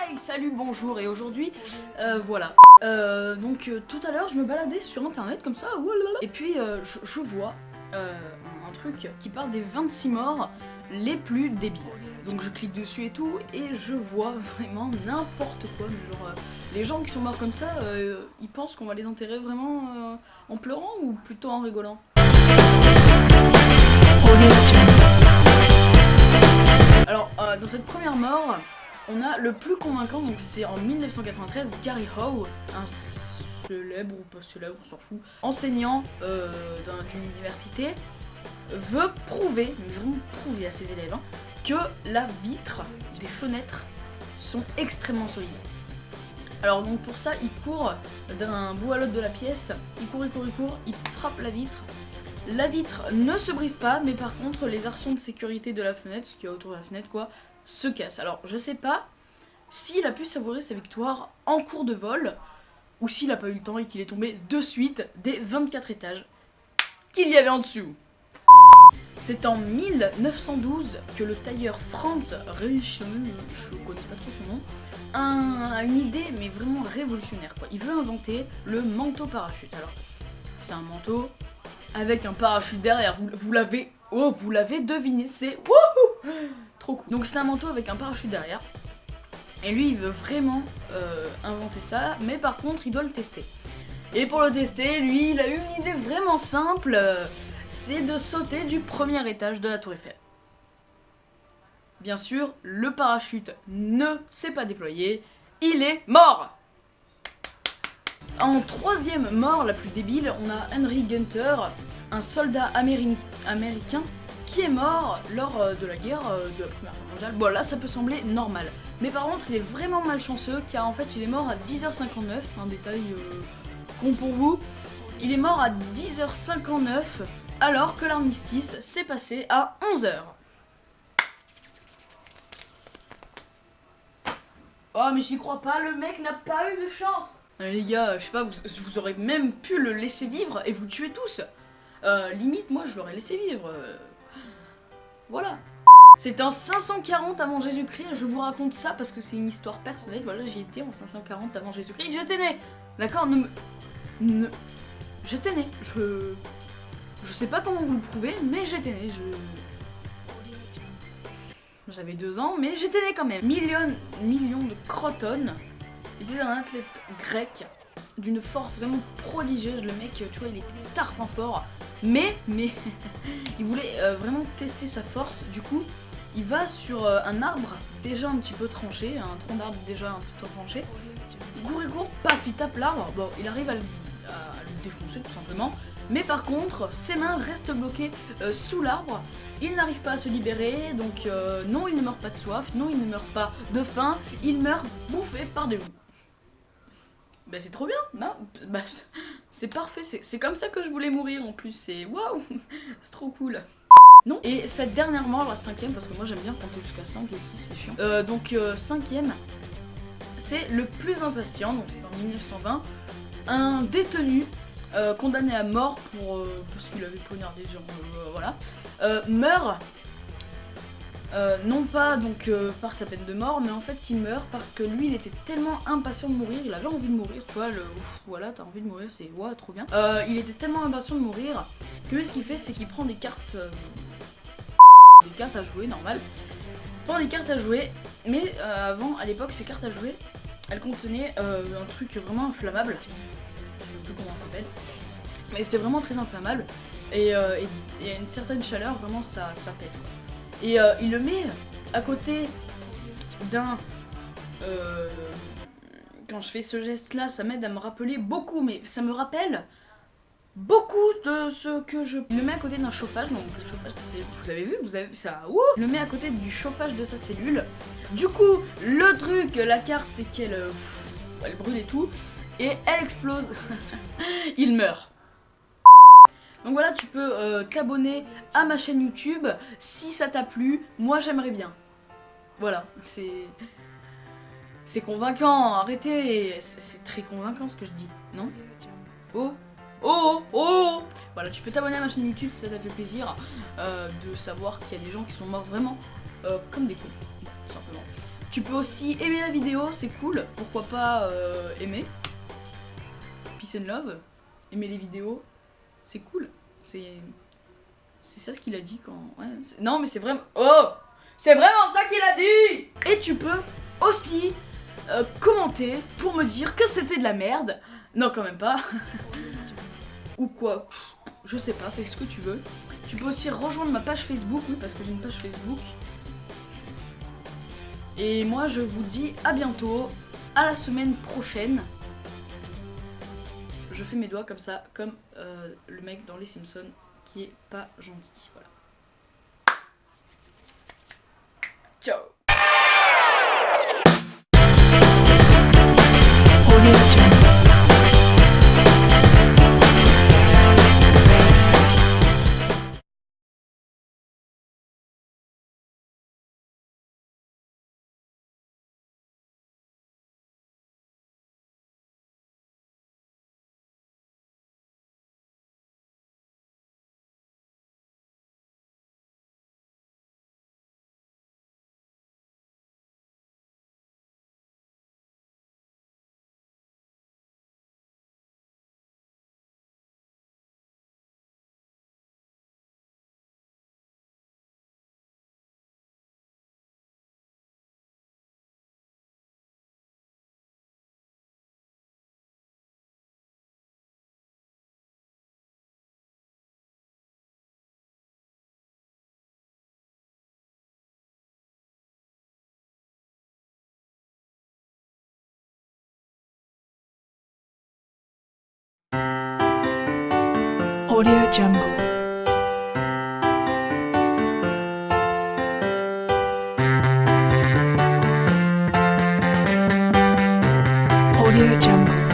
Hey, salut, bonjour, et aujourd'hui, voilà. Tout à l'heure, je me baladais sur internet comme ça, et puis je vois un truc qui parle des 26 morts les plus débiles. Donc je clique dessus et tout, et je vois vraiment n'importe quoi. Genre, les gens qui sont morts comme ça, ils pensent qu'on va les enterrer vraiment en pleurant ou plutôt en rigolant? Alors, dans cette première mort, on a le plus convaincant, donc c'est en 1993, Gary Howe, un célèbre ou pas célèbre, on s'en fout, enseignant d'une université, veut prouver, mais vraiment prouver à ses élèves, que la vitre des fenêtres sont extrêmement solides. Alors donc pour ça, il court d'un bout à l'autre de la pièce, il court, il frappe la vitre. La vitre ne se brise pas, mais par contre les arçons de sécurité de la fenêtre, ce qu'il y a autour de la fenêtre quoi, se cassent. Alors je sais pas s'il a pu savourer sa victoire en cours de vol, ou s'il a pas eu le temps et qu'il est tombé de suite des 24 étages qu'il y avait en dessous. C'est en 1912 que le tailleur Franz Reichel, je connais pas trop son nom, a une idée mais vraiment révolutionnaire quoi. Il veut inventer le manteau parachute. Alors c'est un manteau avec un parachute derrière, vous l'avez deviné, c'est wouhou, trop cool. Donc c'est un manteau avec un parachute derrière, et lui il veut vraiment inventer ça, mais par contre il doit le tester. Et pour le tester, lui il a eu une idée vraiment simple, c'est de sauter du premier étage de la tour Eiffel. Bien sûr, le parachute ne s'est pas déployé, il est mort. En troisième mort la plus débile, on a Henry Gunter, un soldat américain qui est mort lors de la guerre de la Première Guerre mondiale. Bon là ça peut sembler normal, mais par contre il est vraiment malchanceux car en fait il est mort à 10h59, un détail con pour vous. Il est mort à 10h59 alors que l'armistice s'est passé à 11h. Oh mais j'y crois pas, le mec n'a pas eu de chance. Les gars, je sais pas, vous aurez même pu le laisser vivre et vous tuer tous. Limite, moi, je l'aurais laissé vivre. Voilà. C'était en 540 avant Jésus-Christ, je vous raconte ça parce que c'est une histoire personnelle. Voilà, j'y étais en 540 avant Jésus-Christ, j'étais né. D'accord, j'étais né. Je sais pas comment vous le prouver, mais j'étais né. J'avais 2 ans, mais j'étais né quand même. Millions de Croton était un athlète grec d'une force vraiment prodigieuse. Le mec, tu vois, il était tarpin fort, mais il voulait vraiment tester sa force. Du coup, il va sur un arbre déjà un petit peu tranché, un tronc d'arbre déjà un peu tranché. Il court, paf, il tape l'arbre. Bon, il arrive à le défoncer tout simplement. Mais par contre, ses mains restent bloquées sous l'arbre. Il n'arrive pas à se libérer, donc non, il ne meurt pas de soif, non, il ne meurt pas de faim, il meurt bouffé par des loups. Bah c'est trop bien, non? Bah, c'est parfait, c'est comme ça que je voulais mourir en plus, c'est waouh, c'est trop cool. Non. Et cette dernière mort, la 5ème, parce que moi j'aime bien compter jusqu'à 5 et 6, c'est chiant. 5ème, c'est le plus impatient, donc c'est en 1920, un détenu condamné à mort parce qu'il avait poignardé des gens, voilà, meurt. Non pas donc par sa peine de mort, mais en fait il meurt parce que lui il était tellement impatient de mourir, il avait envie de mourir, tu vois, voilà, t'as envie de mourir, c'est ouais, trop bien. Il était tellement impatient de mourir que lui ce qu'il fait c'est qu'il prend des cartes à jouer, normal. Il prend des cartes à jouer, mais avant, à l'époque, ces cartes à jouer, elles contenaient un truc vraiment inflammable, je sais plus comment ça s'appelle, mais c'était vraiment très inflammable, et à une certaine chaleur, vraiment ça pète quoi. Et il le met à côté d'un... quand je fais ce geste là, ça m'aide à me rappeler beaucoup, mais ça me rappelle beaucoup de ce que je... Il le met à côté d'un chauffage, donc le chauffage de sa cellule, vous avez vu ça, wouh. Il le met à côté du chauffage de sa cellule. Du coup, le truc, la carte, c'est qu'elle elle brûle et tout, et elle explose. Il meurt. Donc voilà, tu peux t'abonner à ma chaîne YouTube si ça t'a plu. Moi j'aimerais bien. Voilà, c'est convaincant, arrêtez. C'est très convaincant ce que je dis, non? Oh. Voilà, tu peux t'abonner à ma chaîne YouTube si ça t'a fait plaisir de savoir qu'il y a des gens qui sont morts vraiment comme des cons, tout simplement. Tu peux aussi aimer la vidéo, c'est cool. Pourquoi pas aimer. Peace and love. Aimer les vidéos, c'est cool. C'est ça ce qu'il a dit quand... Ouais, non mais c'est vraiment... Oh, c'est vraiment ça qu'il a dit. Et tu peux aussi commenter pour me dire que c'était de la merde. Non quand même pas. Ou quoi, je sais pas, fais ce que tu veux. Tu peux aussi rejoindre ma page Facebook, oui parce que j'ai une page Facebook. Et moi je vous dis à bientôt, à la semaine prochaine. Je fais mes doigts comme ça, comme le mec dans les Simpsons qui est pas gentil, voilà. Ciao. Audio Jungle. Audio Jungle.